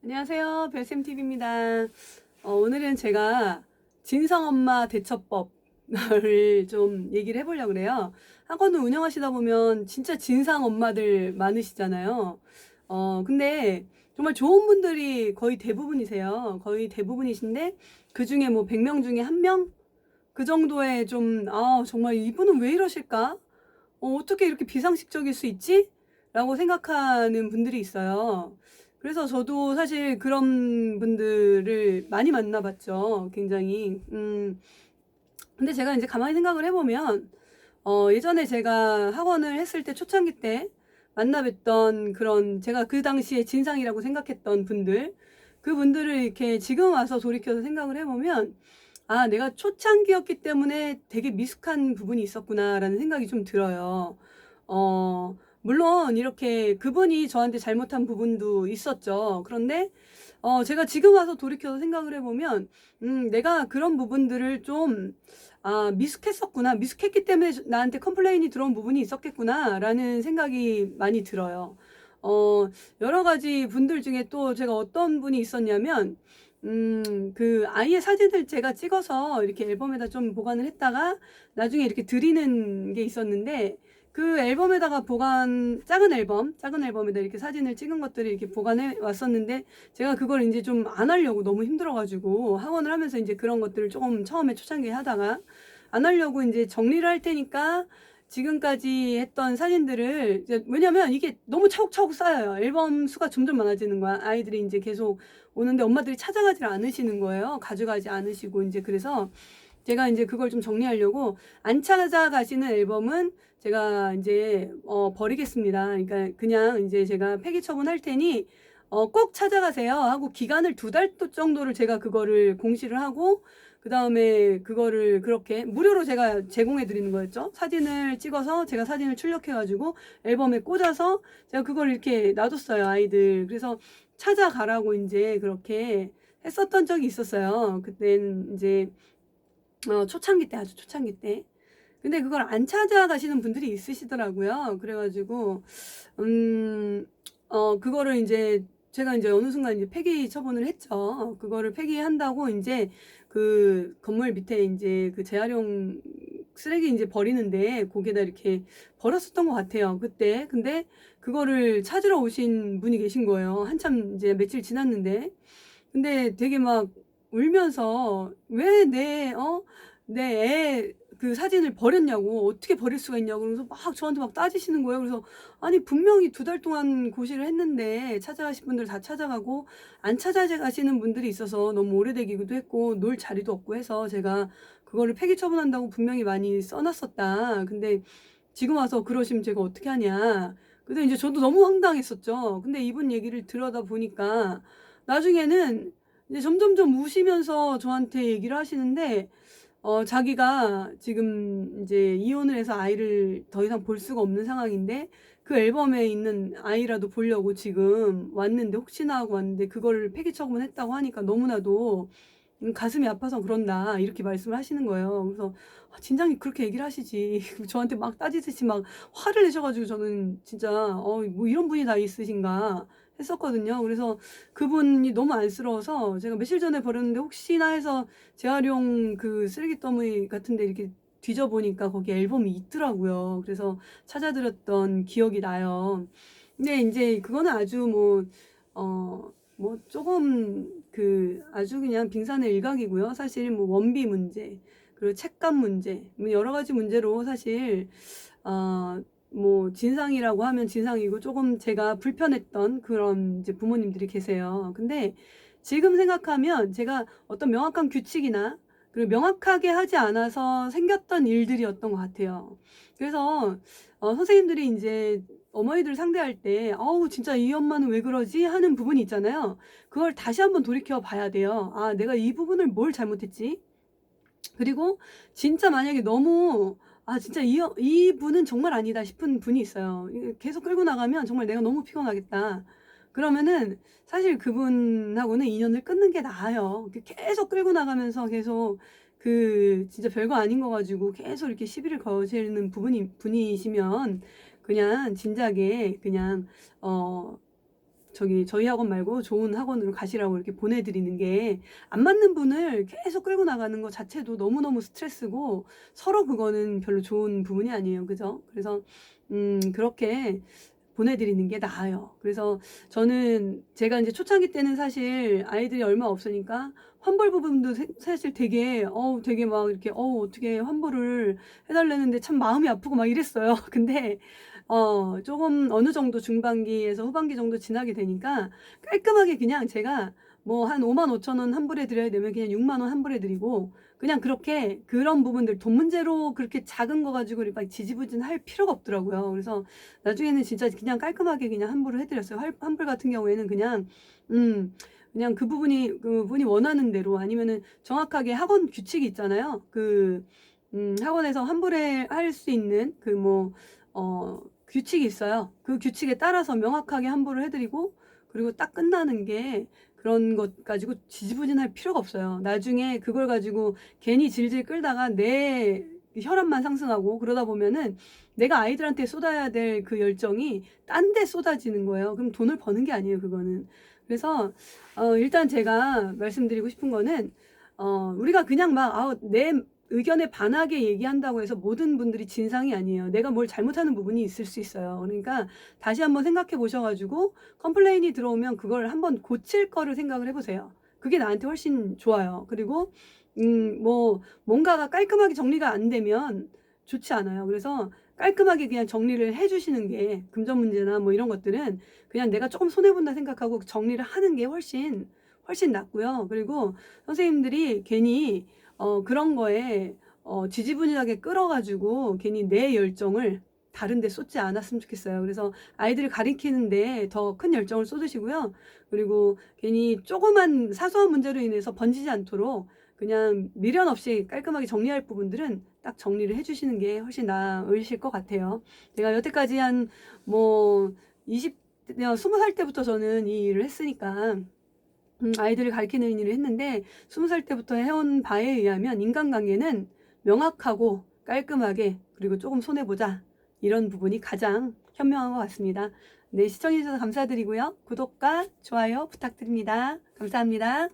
안녕하세요. 별쌤TV입니다. 오늘은 제가 진상엄마 대처법을 좀 얘기를 해보려고 그래요. 학원을 운영하시다 보면 진짜 진상엄마들 많으시잖아요. 근데 정말 좋은 분들이 거의 대부분이세요. 거의 대부분이신데 그 중에 뭐 100명 중에 1명? 그 정도의 좀, 정말 이분은 왜 이러실까? 어떻게 이렇게 비상식적일 수 있지? 라고 생각하는 분들이 있어요. 그래서 저도 사실 그런 분들을 많이 만나봤죠. 굉장히. 근데 제가 이제 가만히 생각을 해보면, 예전에 제가 학원을 했을 때 초창기 때 만나뵀던 그런 제가 그 당시에 진상이라고 생각했던 분들, 그 분들을 이렇게 지금 와서 돌이켜서 생각을 해보면, 내가 초창기였기 때문에 되게 미숙한 부분이 있었구나라는 생각이 좀 들어요. 물론 이렇게 그분이 저한테 잘못한 부분도 있었죠. 그런데 제가 지금 와서 돌이켜서 생각을 해보면 내가 그런 부분들을 좀 미숙했었구나. 미숙했기 때문에 나한테 컴플레인이 들어온 부분이 있었겠구나 라는 생각이 많이 들어요. 여러 가지 분들 중에 또 제가 어떤 분이 있었냐면 그 아이의 사진을 제가 찍어서 이렇게 앨범에다 좀 보관을 했다가 나중에 이렇게 드리는 게 있었는데 그 앨범에다가 작은 앨범에다 이렇게 사진을 찍은 것들을 이렇게 보관해 왔었는데 제가 그걸 이제 좀 안 하려고 너무 힘들어가지고 학원을 하면서 이제 그런 것들을 조금 처음에 초창기에 하다가 안 하려고 이제 정리를 할 테니까 지금까지 했던 사진들을 왜냐면 이게 너무 차곡차곡 쌓여요. 앨범 수가 점점 많아지는 거야. 아이들이 이제 계속 오는데 엄마들이 찾아가지 않으시는 거예요. 가져가지 않으시고 이제 그래서 제가 이제 그걸 좀 정리하려고 안 찾아가시는 앨범은 제가 이제 버리겠습니다. 그러니까 그냥 이제 제가 폐기 처분할 테니 꼭 찾아가세요 하고 기간을 2달 정도를 제가 그거를 공시를 하고 그 다음에 그거를 그렇게 무료로 제가 제공해 드리는 거였죠. 사진을 찍어서 제가 사진을 출력해 가지고 앨범에 꽂아서 제가 그걸 이렇게 놔뒀어요, 아이들. 그래서 찾아가라고 이제 그렇게 했었던 적이 있었어요. 그때는 이제 초창기 때, 아주 초창기 때. 근데 그걸 안 찾아가시는 분들이 있으시더라고요. 그래가지고, 그거를 이제, 제가 이제 어느 순간 이제 폐기 처분을 했죠. 그거를 폐기한다고 이제 그 건물 밑에 이제 그 재활용 쓰레기 이제 버리는데 거기에다 이렇게 버렸었던 것 같아요. 그때. 근데 그거를 찾으러 오신 분이 계신 거예요. 한참 이제 며칠 지났는데. 근데 되게 막 울면서 왜 내 애 그 사진을 버렸냐고 어떻게 버릴 수가 있냐고 그러면서 막 저한테 막 따지시는 거예요. 그래서 아니 분명히 2달 동안 고시를 했는데 찾아가신 분들 다 찾아가고 안 찾아가시는 분들이 있어서 너무 오래되기도 했고 놀 자리도 없고 해서 제가 그거를 폐기 처분한다고 분명히 많이 써놨었다. 근데 지금 와서 그러시면 제가 어떻게 하냐. 근데 이제 저도 너무 황당했었죠. 근데 이분 얘기를 들어다 보니까 나중에는 이제 점점점 우시면서 저한테 얘기를 하시는데 자기가 지금 이제 이혼을 해서 아이를 더 이상 볼 수가 없는 상황인데 그 앨범에 있는 아이라도 보려고 지금 왔는데 혹시나 하고 왔는데 그거를 폐기 처분했다고 하니까 너무나도 가슴이 아파서 그런다 이렇게 말씀을 하시는 거예요. 그래서 진작에 그렇게 얘기를 하시지. 저한테 막 따지듯이 막 화를 내셔가지고 저는 진짜 뭐 이런 분이 다 있으신가 했었거든요. 그래서 그분이 너무 안쓰러워서 제가 며칠 전에 버렸는데 혹시나 해서 재활용 그 쓰레기 더미 같은데 이렇게 뒤져보니까 거기 앨범이 있더라고요. 그래서 찾아드렸던 기억이 나요. 근데 이제 그거는 아주 뭐 조금 그 아주 그냥 빙산의 일각이고요. 사실 뭐 원비 문제 그리고 책감 문제 뭐 여러 가지 문제로 사실 뭐 진상이라고 하면 진상이고 조금 제가 불편했던 그런 이제 부모님들이 계세요. 근데 지금 생각하면 제가 어떤 명확한 규칙이나 그리고 명확하게 하지 않아서 생겼던 일들이었던 것 같아요. 그래서 선생님들이 이제 어머니들 상대할 때 어우 진짜 이 엄마는 왜 그러지 하는 부분이 있잖아요. 그걸 다시 한번 돌이켜 봐야 돼요. 내가 이 부분을 뭘 잘못했지? 그리고 진짜 만약에 너무 진짜 이분은 정말 아니다 싶은 분이 있어요. 계속 끌고 나가면 정말 내가 너무 피곤하겠다. 그러면은 사실 그분하고는 인연을 끊는 게 나아요. 계속 끌고 나가면서 계속 그 진짜 별거 아닌 거 가지고 계속 이렇게 시비를 거시는 분이시면 그냥 진작에 그냥 저희 학원 말고 좋은 학원으로 가시라고 이렇게 보내드리는 게 안 맞는 분을 계속 끌고 나가는 것 자체도 너무너무 스트레스고 서로 그거는 별로 좋은 부분이 아니에요. 그죠? 그래서, 그렇게 보내드리는 게 나아요. 그래서 저는 제가 이제 초창기 때는 사실 아이들이 얼마 없으니까 환불 부분도 사실 되게 막 이렇게, 어떻게 환불을 해달라는데 참 마음이 아프고 막 이랬어요. 근데, 조금 어느 정도 중반기에서 후반기 정도 지나게 되니까 깔끔하게 그냥 제가 뭐 한 55,000원 환불해 드려야 되면 그냥 6만 원 환불해 드리고 그냥 그렇게 그런 부분들 돈 문제로 그렇게 작은 거 가지고 막 지지부진 할 필요가 없더라고요. 그래서 나중에는 진짜 그냥 깔끔하게 그냥 환불을 해드렸어요. 환불 같은 경우에는 그냥 그분이 원하는 대로 아니면은 정확하게 학원 규칙이 있잖아요. 학원에서 할 수 있는 규칙이 있어요. 그 규칙에 따라서 명확하게 환불을 해드리고 그리고 딱 끝나는 게 그런 것 가지고 지지부진할 필요가 없어요. 나중에 그걸 가지고 괜히 질질 끌다가 내 혈압만 상승하고 그러다 보면은 내가 아이들한테 쏟아야 될 그 열정이 딴 데 쏟아지는 거예요. 그럼 돈을 버는 게 아니에요, 그거는. 그래서 일단 제가 말씀드리고 싶은 거는 우리가 그냥 내 의견에 반하게 얘기한다고 해서 모든 분들이 진상이 아니에요. 내가 뭘 잘못하는 부분이 있을 수 있어요. 그러니까 다시 한번 생각해 보셔가지고 컴플레인이 들어오면 그걸 한번 고칠 거를 생각을 해보세요. 그게 나한테 훨씬 좋아요. 그리고 뭔가가 깔끔하게 정리가 안 되면 좋지 않아요. 그래서 깔끔하게 그냥 정리를 해주시는 게 금전 문제나 뭐 이런 것들은 그냥 내가 조금 손해본다 생각하고 정리를 하는 게 훨씬 낫고요. 그리고 선생님들이 괜히 그런 거에 지지분이하게 끌어가지고 괜히 내 열정을 다른 데 쏟지 않았으면 좋겠어요. 그래서 아이들을 가리키는데 더 큰 열정을 쏟으시고요. 그리고 괜히 조그만 사소한 문제로 인해서 번지지 않도록 그냥 미련 없이 깔끔하게 정리할 부분들은 딱 정리를 해주시는 게 훨씬 나으실 것 같아요. 제가 여태까지 뭐 20살 때부터 저는 이 일을 했으니까 아이들을 가르치는 일을 했는데 20살 때부터 해온 바에 의하면 인간관계는 명확하고 깔끔하게 그리고 조금 손해보자 이런 부분이 가장 현명한 것 같습니다. 네, 시청해주셔서 감사드리고요. 구독과 좋아요 부탁드립니다. 감사합니다.